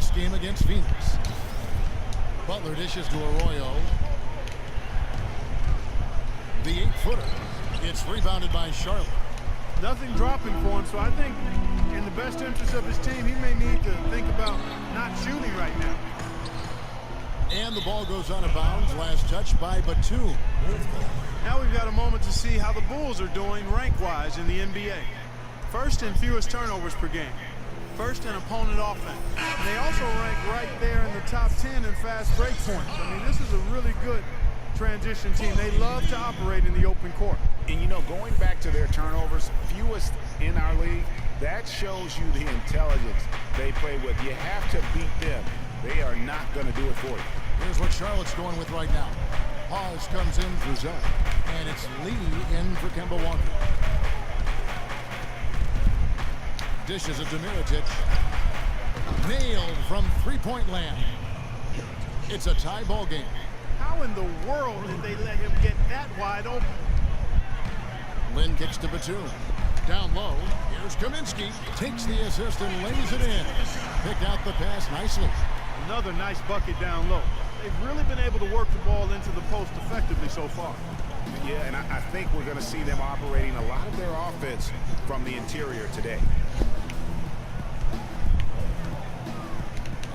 last game against Phoenix. Butler dishes to Arroyo. The 8-footer. It's rebounded by Charlotte. Nothing dropping for him, so I think in the best interest of his team, he may need to think about not shooting right now. And the ball goes out of bounds. Last touch by Batum. Now we've got a moment to see how the Bulls are doing rank-wise in the NBA. First in fewest turnovers per game. First in opponent offense. And they also rank right there in the top 10 in fast break points. I mean, this is a really good transition team. They love to operate in the open court. And, you know, going back to their turnovers, fewest in our league, that shows you the intelligence they play with. You have to beat them. They are not going to do it for you. Here's what Charlotte's going with right now. Hawes comes in for Zach. And it's Lee in for Kemba Walker. Dishes it to Mirotic. Nailed from three-point land. It's a tie ball game. How in the world did they let him get that wide open? Lynn kicks to Batum. Down low. Here's Kaminsky. Takes the assist and lays it in. Picked out the pass nicely. Another nice bucket down low. They've really been able to work the ball into the post effectively so far. Yeah, and I think we're going to see them operating a lot of their offense from the interior today.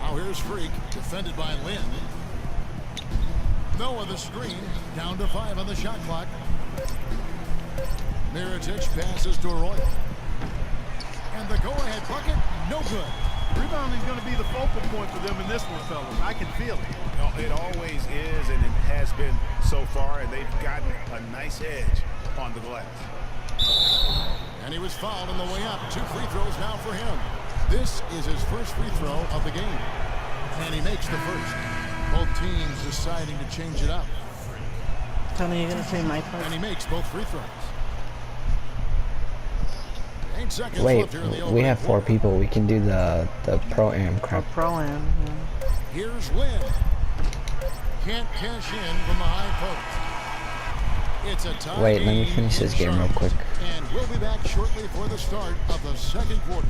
Now here's Freak, defended by Lynn. Noah the screen, down to 5 on the shot clock. Mirotic passes to Arroyo. And the go-ahead bucket, no good. Rebounding is going to be the focal point for them in this one, fellas. I can feel it. No, it always is, and it has been so far, and they've gotten a nice edge on the glass. And he was fouled on the way up. 2 free throws now for him. This is his first free throw of the game. And he makes the first. Both teams deciding to change it up. Tony, you're going to say my part? And he makes both free throws. 8 seconds Wait, left here in the we have 4 people. We can do the pro-am crap. Pro-am, yeah. Here's Lynn. Can't cash in from the high post. It's a tie. Wait, let me finish this game real quick. And we'll be back shortly for the start of the second quarter.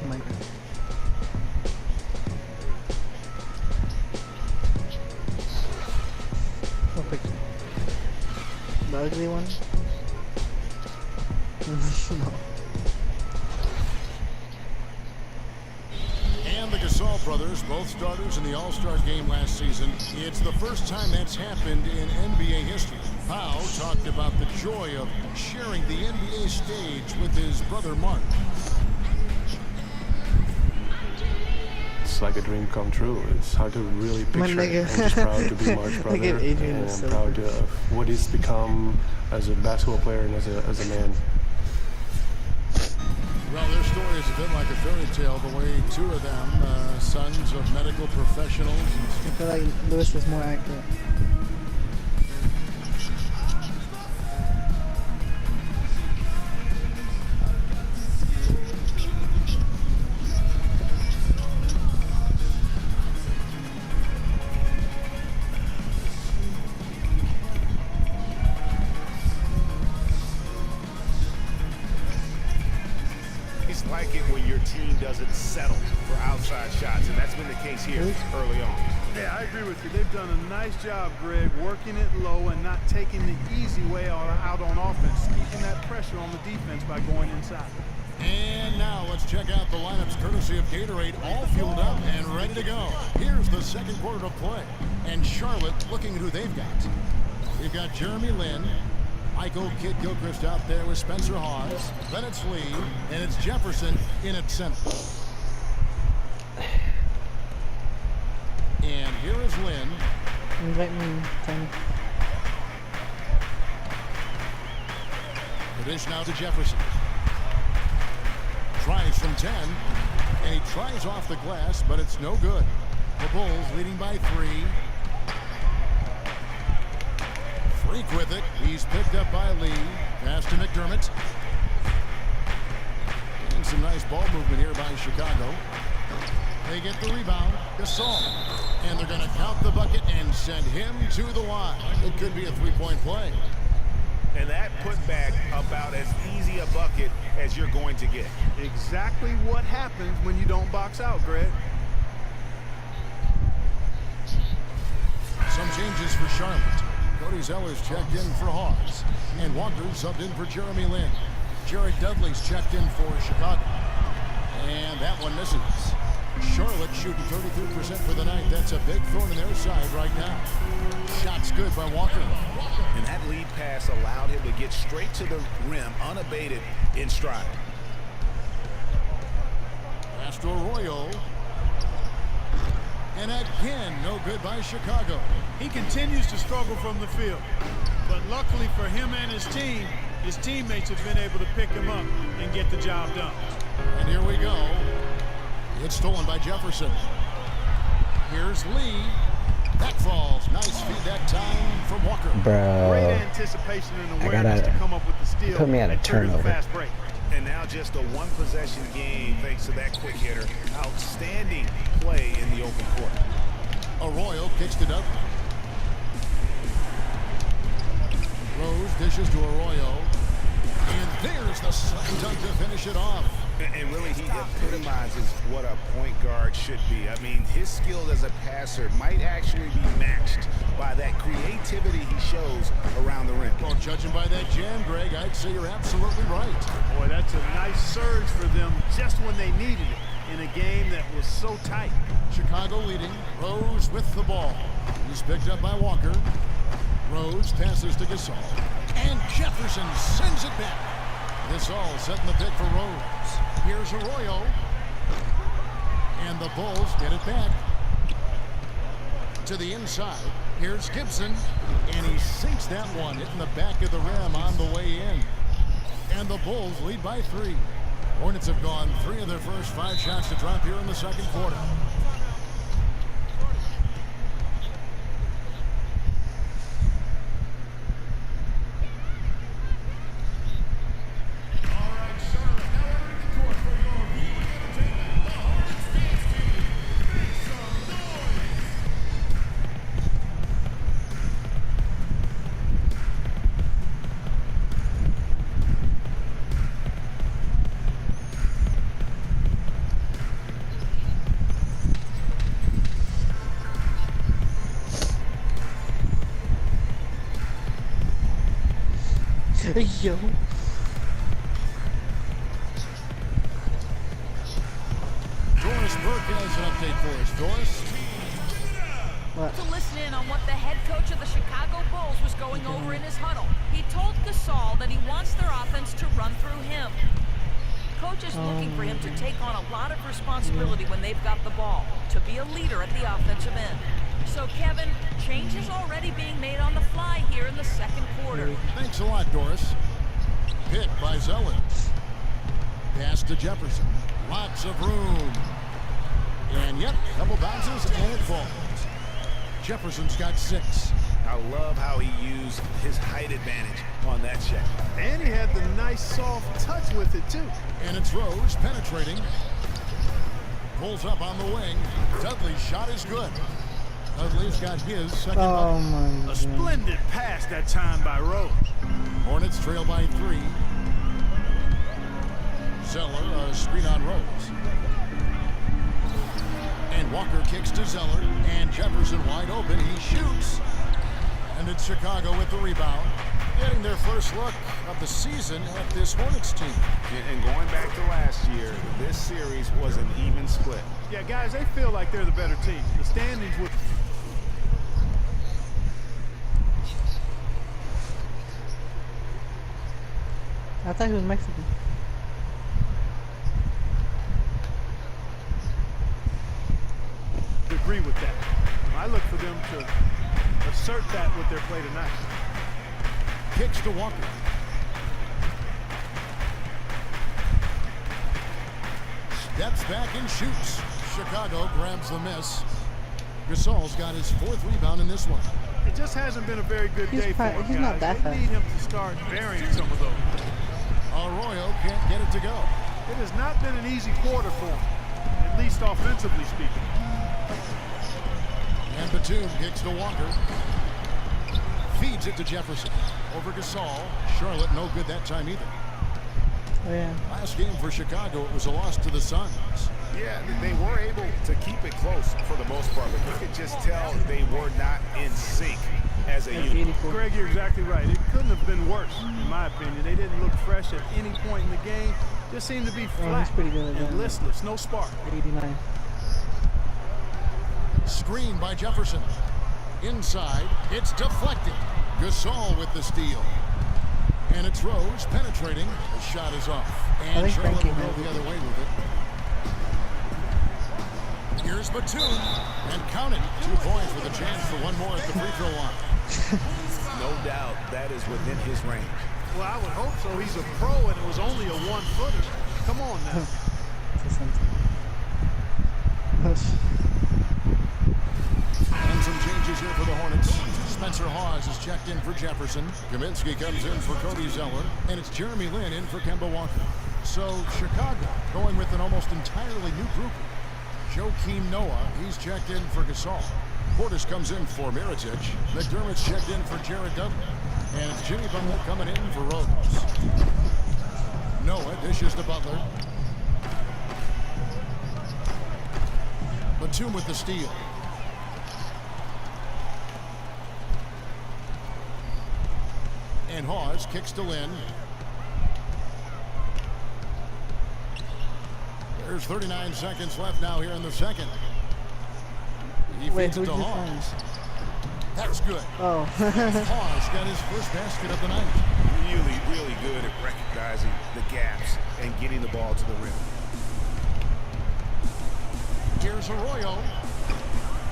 Oh my God. What picture? The ugly one? No. And the Gasol brothers, both starters in the All-Star game last season. It's the first time that's happened in NBA history. Pau talked about the joy of sharing the NBA stage with his brother Mark. It's like a dream come true. It's hard to really picture. I'm just proud to be Mark's brother, and I'm proud of what he's become as a basketball player and as a man. Well, their story is a bit like a fairy tale, the way 2 of them, sons of medical professionals. I feel like Lewis was more accurate. Like it when your team doesn't settle for outside shots, and that's been the case here early on. Yeah, I agree with you. They've done a nice job, Greg, working it low and not taking the easy way out on offense, keeping that pressure on the defense by going inside. And now let's check out the lineups courtesy of Gatorade, all fueled up and ready to go. Here's the second quarter of play, and Charlotte looking at who they've got. We've got Jeremy Lin, Michael Kidd-Gilchrist out there with Spencer Hawes. Then it's Lee, and it's Jefferson in at center. And here is Lynn. Invite me, Tony. The dish now to Jefferson. Tries from 10, and he tries off the glass, but it's no good. The Bulls leading by 3. Freak with it. He's picked up by Lee. Pass to McDermott. And some nice ball movement here by Chicago. They get the rebound. Gasol. And they're going to count the bucket and send him to the line. It could be a 3-point play. And that put back about as easy a bucket as you're going to get. Exactly what happens when you don't box out, Greg. Some changes for Charlotte. Cody Zeller's checked in for Hawes. And Walker subbed in for Jeremy Lin. Jared Dudley's checked in for Chicago. And that one misses. Charlotte shooting 33% for the night. That's a big thorn in their side right now. Shot's good by Walker. And that lead pass allowed him to get straight to the rim unabated in stride. Pass to Arroyo. And again, no good by Chicago. He continues to struggle from the field. But luckily for him and his team, his teammates have been able to pick him up and get the job done. And here we go. It's stolen by Jefferson. Here's Lee. That falls. Nice feed that time from Walker. Bro. Great anticipation and awareness to come up with the steal. Put me at a turnover. Fast break. And now just a one-possession game thanks to that quick hitter. Outstanding play in the open court. Arroyo kicks it up. Rose dishes to Arroyo. And there's the slam dunk to finish it off. And really, he epitomizes what a point guard should be. I mean, his skills as a passer might actually be matched by that creativity he shows around the rim. Well, judging by that jam, Greg, I'd say you're absolutely right. Boy, that's a nice surge for them just when they needed it in a game that was so tight. Chicago leading. Rose with the ball. He's picked up by Walker. Rose passes to Gasol. And Jefferson sends it back. Gasol setting the pick for Rose. Here's Arroyo. And the Bulls get it back. To the inside. Here's Gibson. And he sinks that one, hitting the back of the rim on the way in. And the Bulls lead by 3. Hornets have gone 3 of their first 5 shots to drop here in the second quarter. Yo. Doris Burke has an update for us. Doris? What? To listen in on what the head coach of the Chicago Bulls was going over in his huddle. He told Gasol that he wants their offense to run through him. Coach is looking for him to take on a lot of responsibility when they've got the ball, to be a leader at the offensive end. So, Kevin, change is already being made on the fly here in the second quarter. Thanks a lot, Doris. Pick by Zeller. Pass to Jefferson. Lots of room. And yep, double bounces and it falls. Jefferson's got 6. I love how he used his height advantage on that check. And he had the nice soft touch with it, too. And it's Rose penetrating. Pulls up on the wing. Dudley's shot is good. Dudley's got his second bucket. A splendid pass that time by Rose. Hornets trail by 3. Zeller, a screen on Rose. And Walker kicks to Zeller. And Jefferson wide open. He shoots. And it's Chicago with the rebound. Getting their first look of the season at this Hornets team. And going back to last year, this series was an even split. Yeah, guys, they feel like they're the better team. The standings with... I thought he was Mexican. agree with that. I look for them to assert that with their play tonight. Kicks to Walker. Steps back and shoots. Chicago grabs the miss. Gasol's got his 4th rebound in this one. It just hasn't been a very good day for him, He's guys. not that They fast. need him to start burying some of those. Arroyo can't get it to go. It has not been an easy quarter for him, at least offensively speaking. And Batum kicks to Walker. Feeds it to Jefferson. Over Gasol. Charlotte no good that time either. Oh, yeah. Last game for Chicago, it was a loss to the Suns. Yeah, they were able to keep it close for the most part, but you could just tell they were not in sync as a unit. Greg, you're exactly right. It couldn't have been worse, in my opinion. They didn't look fresh at any point in the game. Just seemed to be flat pretty good and listless, no spark. 89. Screen by Jefferson. Inside, it's deflected. Gasol with the steal. And it's Rose penetrating. The shot is off. And Charlotte will go the other way with it. Here's Batum. And count it. 2 points with a chance for one more at the free throw line. No doubt that is within his range. Well, I would hope so. He's a pro, and it was only a 1-footer. Come on now. And some changes here for the Hornets. Spencer Hawes is checked in for Jefferson. Kaminsky comes in for Cody Zeller. And it's Jeremy Lin in for Kemba Walker. So Chicago going with an almost entirely new group. Joakim Noah, he's checked in for Gasol. Portis comes in for Mirotic. McDermott's checked in for Jared Dudley. And it's Jimmy Butler coming in for Rose. Noah dishes to Butler. Batum with the steal. And Hawes kicks to Lin. There's 39 seconds left now here in the second. He feeds it to Hawes. That's good. Oh. Hawes got his first basket of the night. Really good at recognizing the gaps and getting the ball to the rim. Here's Arroyo.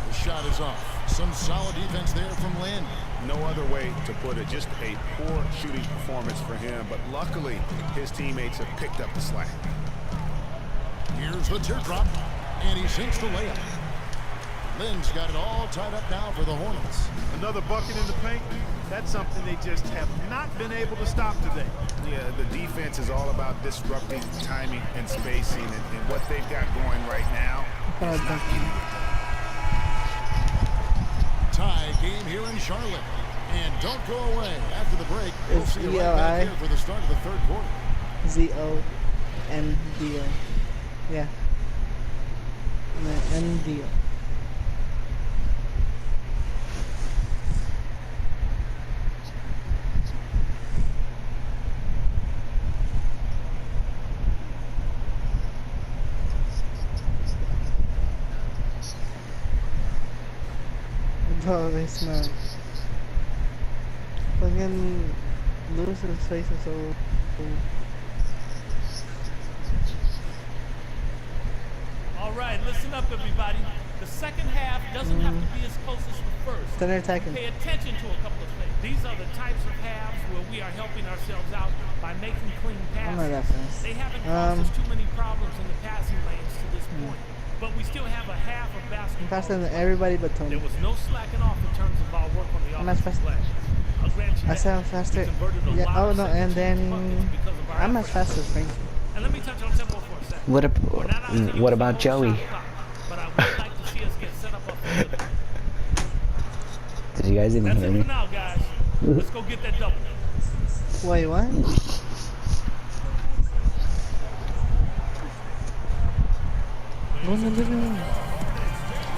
The shot is off. Some solid defense there from Lin. No other way to put it. Just a poor shooting performance for him, but luckily his teammates have picked up the slack. Here's the teardrop, and he sinks the layup. Lin's got it all tied up now for the Hornets. Another bucket in the paint. That's something they just have not been able to stop today. Yeah, the defense is all about disrupting timing and spacing, and what they've got going right now is not getting it done. Tie game here in Charlotte. And don't go away. After the break, we'll see you right back here for the start of the third quarter. Z-O-N-D-O. Yeah. N-D-O. Oh, they smell. Fucking Lewis's face is so cool. All right, listen up, everybody. The second half doesn't have to be as close as the first. Then they're attacking. Pay attention to a couple of things. These are the types of halves where we are helping ourselves out by making clean passes. I'm not that fast. They haven't caused us too many problems in the passing lanes to this point. But we still have a half of basketball. I'm faster than everybody but Tony. There was no slacking off in terms of our work on the offensive glass. I'll grant you I that. sound faster. We converted a Yeah. lot Oh of no, and then because of our I'm as efforts. fast as Frank. And let me touch on tempo for a second. What about Joey? But I would like to see us get set up offensively. Did you guys even That's hear it me? for now, guys. Let's go get that double. Wait, what? No.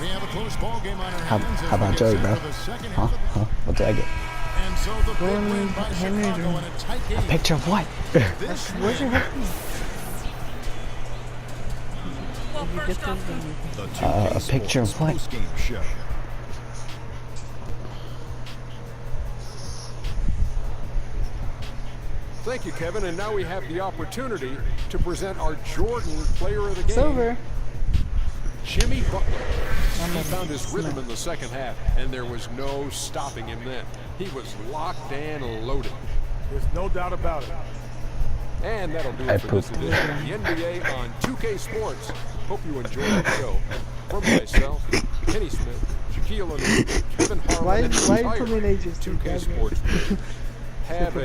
We have a close ball game on our How hands. about Joey, bro? Huh? What did I get? And so the big win by Henry Chicago in a tight game. A picture of what? This Where's your headphones? Well, You get first off, them. A picture of what? Post-game show. Thank you, Kevin. And now we have the opportunity to present our Jordan Player of the It's Game, over. Jimmy Butler. He found his rhythm in the second half, and there was no stopping him then. He was locked and loaded. There's no doubt about it. And that'll do it for this edition of the NBA on 2K Sports. Hope you enjoyed the show. From myself, Kenny Smith, Shaquille O'Neal, Kevin Harlan, and the Why entire put me in ages? 2K Sports. Have a